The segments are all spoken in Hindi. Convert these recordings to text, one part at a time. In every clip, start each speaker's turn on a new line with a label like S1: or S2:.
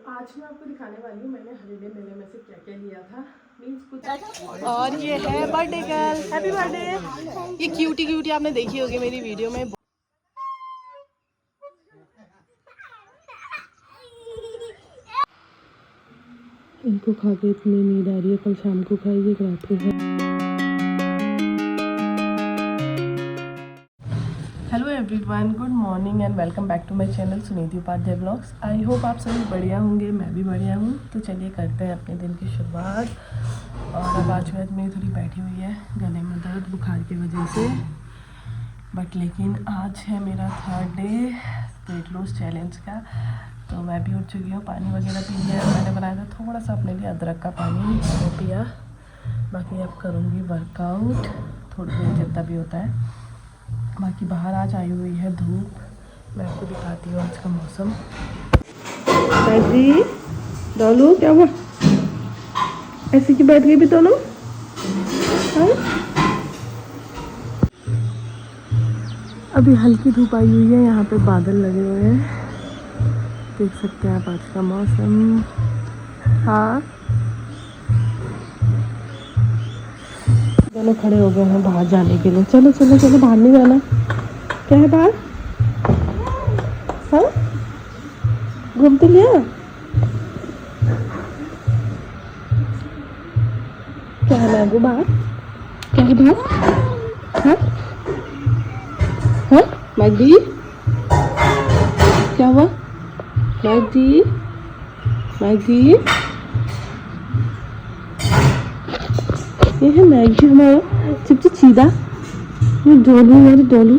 S1: आज मैं आपको दिखाने वाली हूँ मैंने हॉलीडे मेले में से क्या क्या लिया था। मीन्स कुछ।
S2: और ये है बर्थडे गर्ल, हैप्पी बर्थडे। ये क्यूटी क्यूटी आपने देखी होगी मेरी वीडियो में।
S1: इनको खा के इतनी नींद आ रही है, कल शाम को खाइए, रात को खाइए। Hello everyone, good morning and welcome back to my channel Suniti Upadhyay blogs. I hope आप सभी बढ़िया होंगे, मैं भी बढ़िया हूँ। तो चलिए करते हैं अपने दिन की शुरुआत। और अब आज मेरी थोड़ी बैठी हुई है, गले में दर्द बुखार की वजह से। बट लेकिन आज है मेरा 3rd day weight loss challenge का। तो मैं भी उठ चुकी हूँ, पानी वगैरह पी लिया। मैंने बनाया था थोड़ा सा अपने लिए अदरक का पानी, वो पिया। बाकी अब करूँगी वर्कआउट थोड़ी देर जितना भी होता है। बाकी बाहर आज आई हुई है धूप, मैं आपको दिखाती हूँ आज का मौसम। जी डोलू क्या हुआ, ऐसे की बैठ गई भी दोनों। अभी हल्की धूप आई हुई है, यहाँ पे बादल लगे हुए हैं, देख सकते हैं आप आज का मौसम। हाँ दोनों खड़े हो गए हैं बाहर जाने के लिए। चलो चलो चलो, बाहर नहीं जाना। क्या है बाहर? हाँ घूमते लिया। क्या है मैगो बाहर? क्या है बाहर? हाँ हाँ मैगी, क्या हुआ? मैगी मैगी, ये है मैगी हमारा चिप चीदा। ये डोलू मेरी डोलू,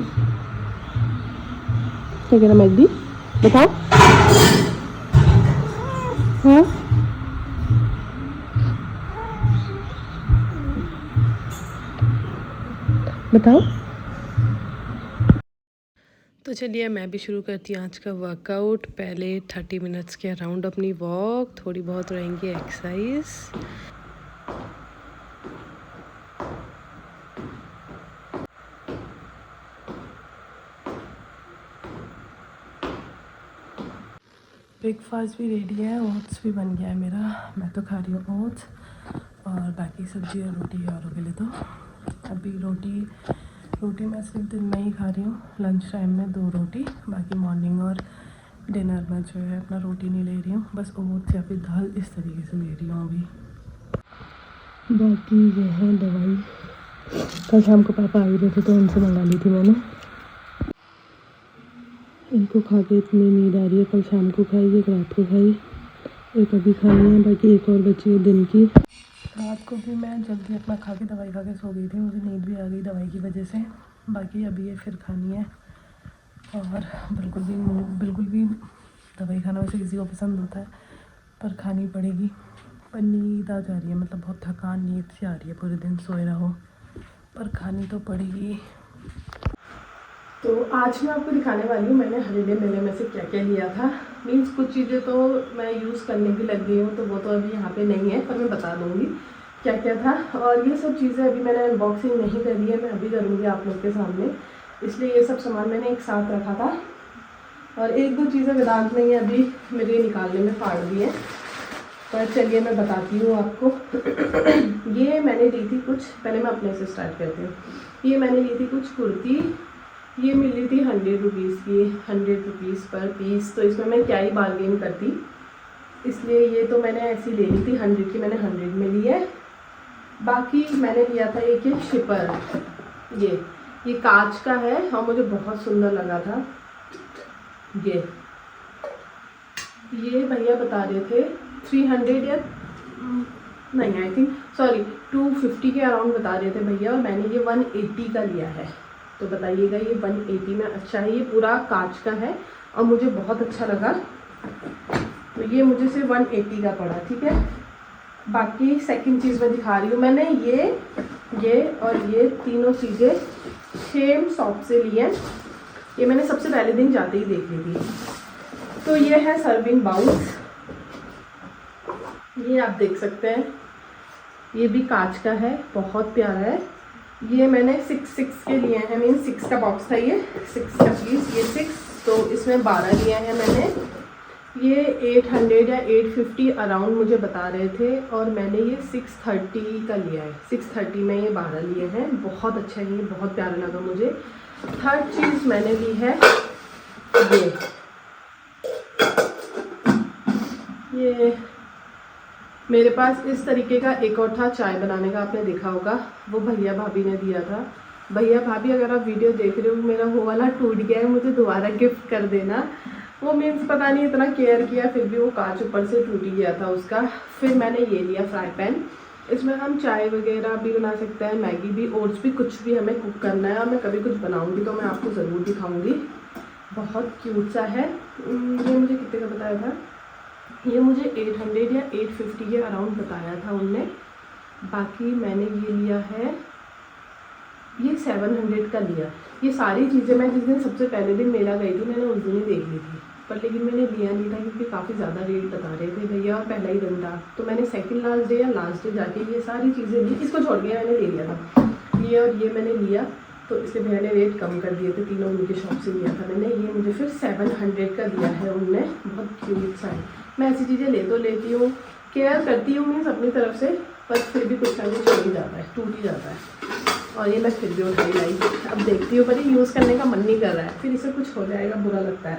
S1: क्या कह रहा मैगी बताओ? हाँ बताओ। तो चलिए मैं भी शुरू करती हूँ आज का वर्कआउट। पहले 30 मिनट्स के अराउंड अपनी वॉक, थोड़ी बहुत रहेंगी एक्सरसाइज। ब्रेकफास्ट भी रेडी है, ओट्स भी बन गया है मेरा। मैं तो खा रही हूँ ओट्स, और बाकी सब्जी और रोटी है औरों के लिए। तो अभी रोटी मैं सिर्फ दिन में ही खा रही हूँ, लंच टाइम में 2 रोटी। बाकी मॉर्निंग और डिनर में जो है अपना रोटी नहीं ले रही हूँ, बस ओट्स या फिर दाल इस तरीके से ले रही हूँ अभी। बाकी ये है दवाई, कल शाम को पापा आई रहे थे तो उनसे मंगा ली थी मैंने। इनको खा के इतनी नींद आ रही है, कल शाम को खाई, एक रात को खाई, एक अभी खानी है, बाकी एक और बची है दिन की। रात को भी मैं जल्दी अपना खा के दवाई खा के सो गई थी, मुझे नींद भी आ गई दवाई की वजह से। बाकी अभी ये फिर खानी है, और बिल्कुल भी दवाई खाना वैसे किसी को पसंद होता है, पर खानी पड़ेगी। पर नींद आ जा रही है, मतलब बहुत थकान नींद सी आ रही है, पूरे दिन सोए रहो, पर खानी तो पड़ेगी। तो आज मैं आपको दिखाने वाली हूँ मैंने हॉलीडे मेले में से क्या क्या लिया था। मीन्स कुछ चीज़ें तो मैं यूज़ करने भी लग गई हूँ, तो वो तो अभी यहाँ पे नहीं है, पर मैं बता दूँगी क्या क्या था। और ये सब चीज़ें अभी मैंने अनबॉक्सिंग नहीं करी है, मैं अभी करूँगी आप लोग के सामने, इसलिए ये सब सामान मैंने एक साथ रखा था। और 1-2 चीज़ें वेदांत ने अभी मेरे निकालने में फाड़ दी है, पर चलिए मैं बताती हूँ आपको। ये मैंने ली थी कुछ, पहले मैं अपने से स्टार्ट करती हूँ। ये मैंने ली थी कुछ कुर्ती, ये मिली थी 100 रुपीज़ की, 100 रुपीज़ पर पीस। तो इसमें मैं क्या ही बार्गेन करती, इसलिए ये तो मैंने ऐसी ले ली थी 100 की, मैंने 100 में ली है। बाकी मैंने लिया था एक ये शिपर, ये कांच का है और मुझे बहुत सुंदर लगा था। ये भैया बता रहे थे 300 या नहीं, आई थिंक 250 के अराउंड बता रहे थे भैया, और मैंने ये 180 का लिया है। तो बताइएगा ये 180 में अच्छा है, ये पूरा कांच का है और मुझे बहुत अच्छा लगा, तो ये मुझे सिर्फ 180 का पड़ा, ठीक है। बाकी सेकंड चीज़ मैं दिखा रही हूँ, मैंने ये और ये तीनों चीज़ें सेम शॉप से ली हैं। ये मैंने सबसे पहले दिन जाते ही देख ली थी। तो ये है सर्विंग बाउल्स, ये आप देख सकते हैं, ये भी कांच का है, बहुत प्यारा है। ये मैंने 6 के लिए हैं, मीन 6 का बॉक्स था, ये 6 का पीस, ये 6, तो इसमें 12 लिए हैं मैंने।
S2: ये 800 या 850 अराउंड मुझे बता रहे थे और मैंने ये 630 का लिया है। 630 में ये 12 लिए हैं। बहुत अच्छा है, ये बहुत प्यारा लगा मुझे। थर्ड चीज़ मैंने ली है ये मेरे पास इस तरीके का एक और था चाय बनाने का, आपने देखा होगा, वो भैया भाभी ने दिया था। भैया भाभी अगर आप वीडियो देख रहे हो, मेरा वो वाला टूट गया है, मुझे दोबारा गिफ्ट कर देना। वो मीन्स पता नहीं इतना केयर किया फिर भी वो कांच ऊपर से टूट गया था उसका। फिर मैंने ये लिया फ्राई पैन, इसमें हम चाय वगैरह भी बना सकते हैं, मैगी भी, ओट्स भी, कुछ भी हमें कुक करना है। और मैं कभी कुछ बनाऊंगी तो मैं आपको ज़रूर दिखाऊंगी। बहुत क्यूट सा है। ये मुझे कितने का बताया था? ये मुझे 800 या 850 के अराउंड बताया था उनने। बाकी मैंने ये लिया है, ये 700 का लिया। ये सारी चीज़ें मैं जिस दिन सबसे पहले दिन मेला गई थी मैंने उस दिन ही देख ली थी, पर लेकिन मैंने लिया नहीं था क्योंकि काफ़ी ज़्यादा रेट बता रहे थे भैया और पहला ही दिन था। तो मैंने सेकंड लास्ट डे या लास्ट डे जाके ये सारी चीज़ें ली, इसको छोड़ के मैंने ले लिया था ये और ये मैंने लिया। तो इसके भैया ने रेट कम कर दिए थे, तीनों उनकी शॉप से लिया था मैंने। ये मुझे फिर 700 का दिया है उनने। बहुत क्यूट सा है। मैं ऐसी चीज़ें ले तो लेती हूँ, केयर करती हूँ मीन्स अपनी तरफ से, पर फिर भी कुछ ना कुछ हो ही जाता है, टूट ही जाता है। और ये मैं फिर भी उठाई लाई। अब देखती हूँ, पर ये यूज़ करने का मन नहीं कर रहा है, फिर इसे कुछ हो जाएगा, बुरा लगता है।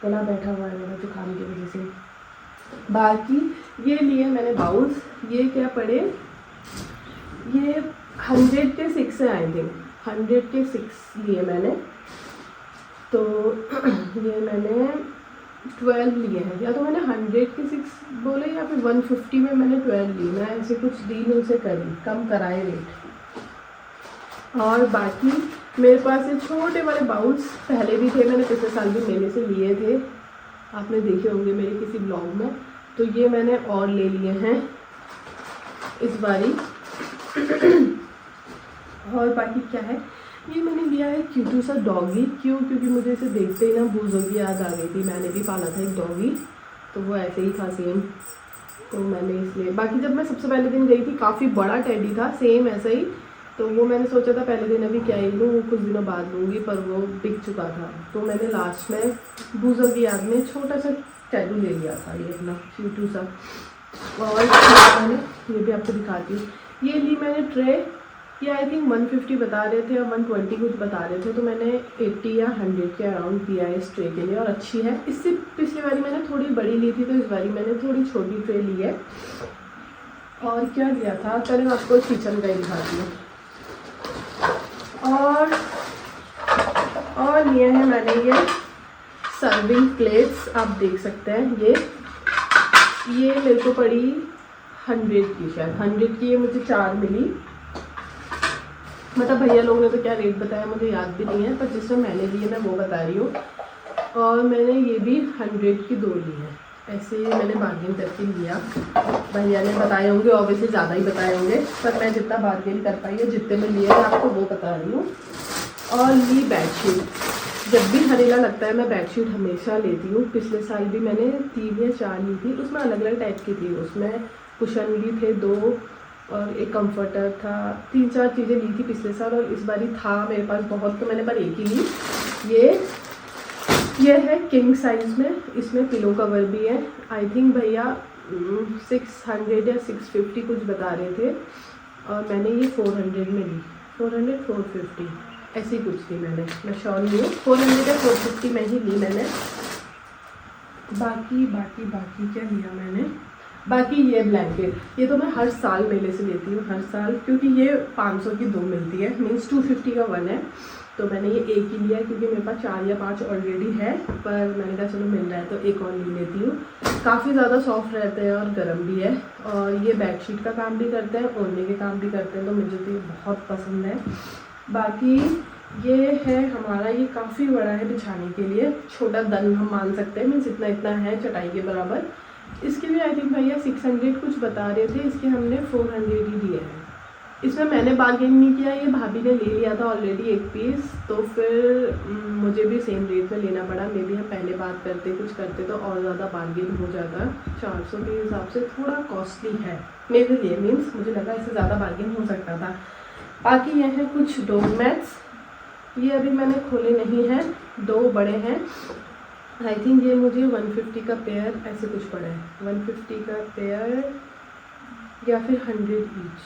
S2: गला बैठा हुआ है मेरा जुकाम की वजह से। बाकी ये लिए मैंने बाउल्स, ये क्या पड़े, ये 100 के 6 से आए थे। 100 के 6 लिए मैंने। तो ये मैंने 12 लिए हैं, या तो मैंने 100 के 6 बोले या फिर 150 में मैंने 12 ली। मैं ऐसे कुछ डील उनसे करी, कम कराए रेट। और बाकी मेरे पास ये छोटे वाले बाउल्स पहले भी थे, मैंने पिछले साल भी मेले से लिए थे, आपने देखे होंगे मेरे किसी ब्लॉग में। तो ये मैंने और ले लिए हैं इस बारी। और बाकी क्या है, ये मैंने लिया है क्यूट सा डॉगी। क्यों? क्योंकि मुझे इसे देखते ही ना बूज़ों की याद आ गई थी। मैंने भी पाला था एक डॉगी, तो वो ऐसे ही था सेम, तो मैंने इसलिए। बाकी जब मैं सबसे पहले दिन गई थी काफ़ी बड़ा टेडी था सेम ऐसा ही, तो वो मैंने सोचा था पहले दिन अभी क्या ही लूँ, कुछ दिनों बाद लूँगी, पर वो बिक चुका था। तो मैंने लास्ट में बूज़ों की याद में छोटा सा टैटू ले लिया था, ये अपना क्यूट सा। और मैंने ये भी आपको दिखाती हूँ, ये ली मैंने ट्रे। ये आई थिंक 150 बता रहे थे और 120 कुछ बता रहे थे, तो मैंने 80 या 100 के अराउंड दिया है इस ट्रे के लिए, और अच्छी है। इससे पिछली बारी मैंने थोड़ी बड़ी ली थी, तो इस बारी मैंने थोड़ी छोटी ट्रे ली है। और क्या लिया था, चलिए मैं आपको किचन का ही दिखाती हूँ। और लिए हैं मैंने ये सर्विंग प्लेट्स, आप देख सकते हैं। ये मेरे को पड़ी 100 की, शायद 100 की ये मुझे 4 मिली। मतलब भैया लोगों ने तो क्या रेट बताया मुझे याद भी नहीं है, पर जिसमें मैंने लिए मैं वो बता रही हूँ। और मैंने ये भी 100 की 2 ली है, ऐसे मैंने बार्गेन करके लिया। भैया ने बताए होंगे, ऑब्वियसली ज़्यादा ही बताए होंगे, पर मैं जितना बार्गेन कर पाई है, जितने में लिए मैं आपको वो बता रही हूँ। और ली बेडशीट, जब भी हरेला लगता है मैं बेडशीट हमेशा लेती हूँ। पिछले साल भी मैंने 3 या 4 ली थी, उसमें अलग अलग टाइप की थी। उसमें कुशन भी थे 2 और एक कंफर्टर था, 3-4 चीज़ें ली थी पिछले साल, और इस बारी था मेरे पास बहुत, तो मैंने पर एक ही ली। ये है किंग साइज़ में, इसमें पिलो कवर भी है। आई थिंक भैया 600 या 650 कुछ बता रहे थे, और मैंने ये 400 में ली। 450 ऐसी कुछ थी, मैं श्योर नहीं हूँ, 400 या 450 में ही ली मैंने। बाकी क्या लिया मैंने, बाकी ये ब्लैंकेट, ये तो मैं हर साल मेले से लेती हूँ, हर साल, क्योंकि ये 500 की 2 मिलती है, मीन्स 250 का 1 है। तो मैंने ये एक ही लिया क्योंकि मेरे पास 4 या 5 ऑलरेडी है, पर मैंने कहा चलो मिल रहा है तो एक और ले लेती हूँ। काफ़ी ज़्यादा सॉफ्ट रहते हैं और गर्म भी है, और ये बेडशीट का काम भी करते हैं, ओढ़ने के काम भी करते हैं, तो मुझे तो ये बहुत पसंद है। बाकी ये है हमारा, ये काफ़ी बड़ा है बिछाने के लिए, छोटा दन हम मान सकते हैं, मीन्स इतना है चटाई के बराबर। इसके भी आई थिंक भैया 600 कुछ बता रहे थे, इसके हमने 400 ही दिए हैं। इसमें मैंने बार्गेन नहीं किया, ये भाभी ने ले लिया था ऑलरेडी एक पीस, तो फिर मुझे भी सेम रेट में लेना पड़ा। मे भी हम पहले बात करते कुछ करते तो और ज़्यादा बार्गेन हो जाता। 400 के हिसाब से थोड़ा कॉस्टली है मेरे लिए, मीन्स मुझे लगा इससे ज़्यादा बार्गेन हो सकता था। बाकी ये हैं कुछ डोर मैट्स, ये अभी मैंने खोले नहीं हैं, 2 बड़े हैं, आई थिंक ये मुझे 150 का पेयर ऐसे कुछ पड़ा है, 150 का पेयर या फिर 100 ईच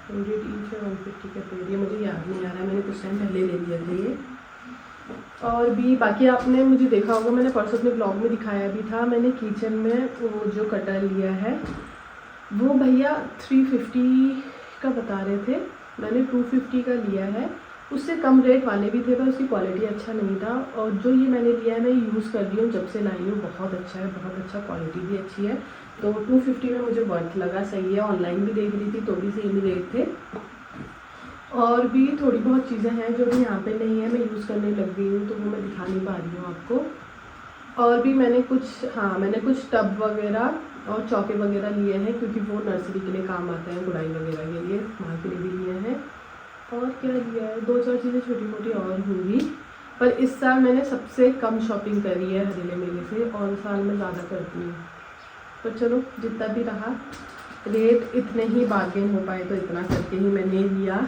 S2: या 150 का पेयर, ये मुझे याद नहीं आ रहा है, मैंने कुछ टाइम पहले ले लिया था ये। और भी बाकी आपने मुझे देखा होगा, मैंने परसों अपने ब्लॉग में दिखाया भी था, मैंने किचन में वो जो कटर लिया है वो भैया 350 का बता रहे थे, मैंने 250 का लिया है। उससे कम रेट वाले भी थे पर उसकी क्वालिटी अच्छा नहीं था। और जो ये मैंने लिया है मैं यूज़ कर रही हूँ जब से लाई हूँ, बहुत अच्छा है, बहुत अच्छा, क्वालिटी भी अच्छी है। तो 250 में मुझे वर्थ लगा, सही है। ऑनलाइन भी देख रही थी तो भी सेम ही रेट थे। और भी थोड़ी बहुत चीज़ें हैं जो भी यहाँ पे नहीं है, मैं यूज़ करने लग गई हूँ तो वो मैं दिखा नहीं पा रही हूँ आपको। और भी मैंने कुछ टब वगैरह और चौके वगैरह लिए हैं क्योंकि वो नर्सरी के लिए काम आते हैं, गुड़ाई वगैरह के लिए, वहाँ के लिए भी लिए हैं। और क्या लिया है, 2-4 चीज़ें छोटी मोटी और होंगी। पर इस साल मैंने सबसे कम शॉपिंग करी है हरेले मेले से, और साल में ज़्यादा करती हूँ। पर चलो जितना भी रहा, रेट इतने ही बार्गेन हो पाए तो इतना करके ही मैंने लिया।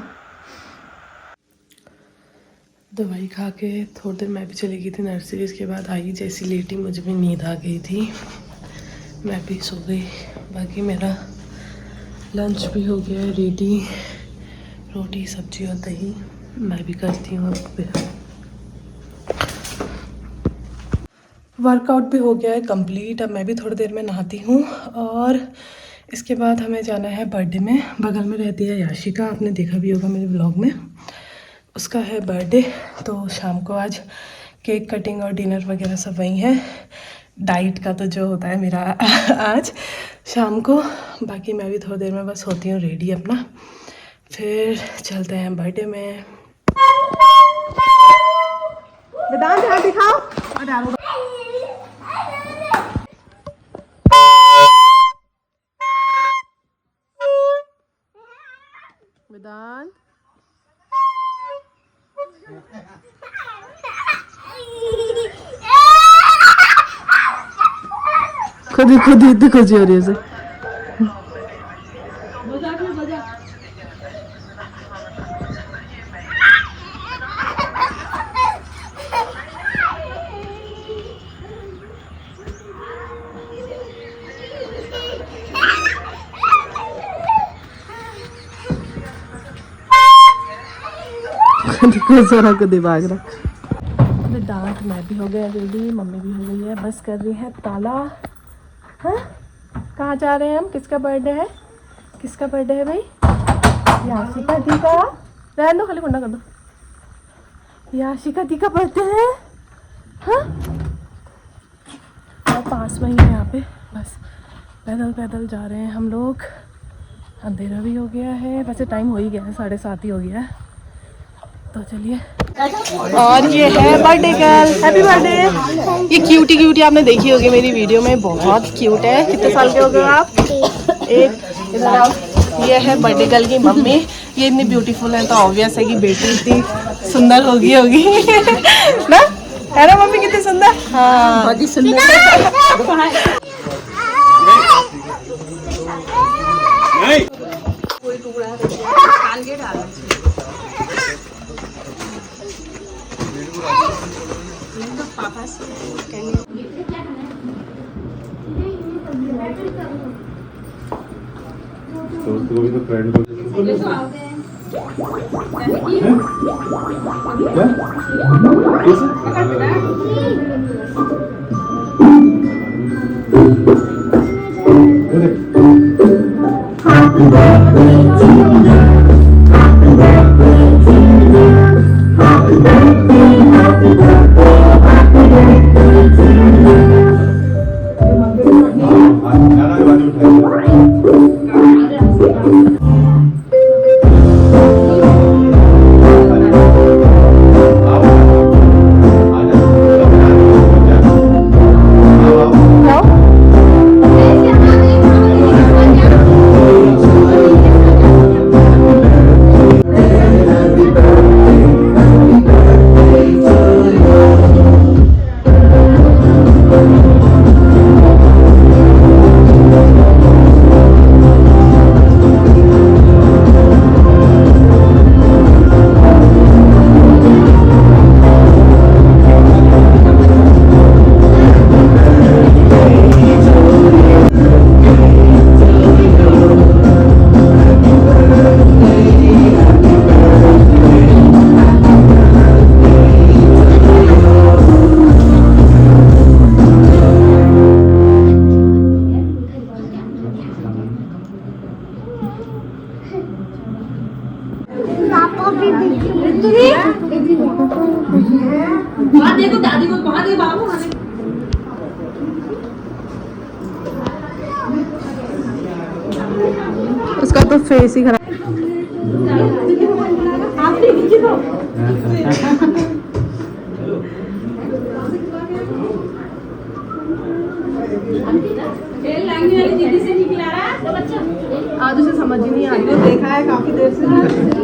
S2: दवाई खा के थोड़ी देर मैं भी चली गई थी नर्सरी, इसके बाद आई जैसी लेटी मुझे भी नींद आ गई थी, मैं भी सो गई। बाकी मेरा लंच भी हो गया है रेडी, रोटी सब्जी और दही मैं भी करती हूँ। अब वर्कआउट भी हो गया है कंप्लीट, अब मैं भी थोड़ी देर में नहाती हूँ और इसके बाद हमें जाना है बर्थडे में। बगल में रहती है याशिका, आपने देखा भी होगा मेरे ब्लॉग में, उसका है बर्थडे। तो शाम को आज केक कटिंग और डिनर वगैरह सब वहीं है। डाइट का तो जो होता है मेरा आज शाम को। बाकी मैं भी थोड़ी देर में बस होती हूँ रेडी अपना, फिर चलते हैं बर्थडे में। वेदांत हाथ दिखाओ। वेदांत खुद इतनी खुशी हो रही है उसे। देखो जरा को दिमाग रहा। दांत मैं भी हो गया रेडी, मम्मी भी हो गई है, बस कर रही है ताला। हाँ कहाँ जा रहे हैं हम, किसका बर्थडे है, किसका बर्थडे है भाई? याशिका दी का, रहने दो खाली कुंडा कर दो। याशिका दी का बर्थडे है। हाँ और पास में ही है यहाँ पे, बस पैदल पैदल जा रहे हैं हम लोग। अंधेरा भी हो गया है, वैसे टाइम हो ही गया है, 7:30 ही हो गया है। तो चलिए। और ये है बर्थडे गर्ल, हैप्पी बर्थडे। ये क्यूटी आपने देखी होगी मेरी वीडियो में, बहुत क्यूट है। कितने साल के हो गए आप? एक। इधर आओ। ये है बर्थडे गर्ल की मम्मी, ये इतनी ब्यूटीफुल है तो ऑब्वियस है कि बेटी इतनी सुंदर होगी ना, है ना मम्मी? कितनी सुंदर। हाँ बहुत ही सुंदर।
S3: दोस्त को भी तो फ्रेंड को
S2: तो फेस ही खराब। आज उसे समझ ही नहीं आ रही, वो देखा है काफी देर से।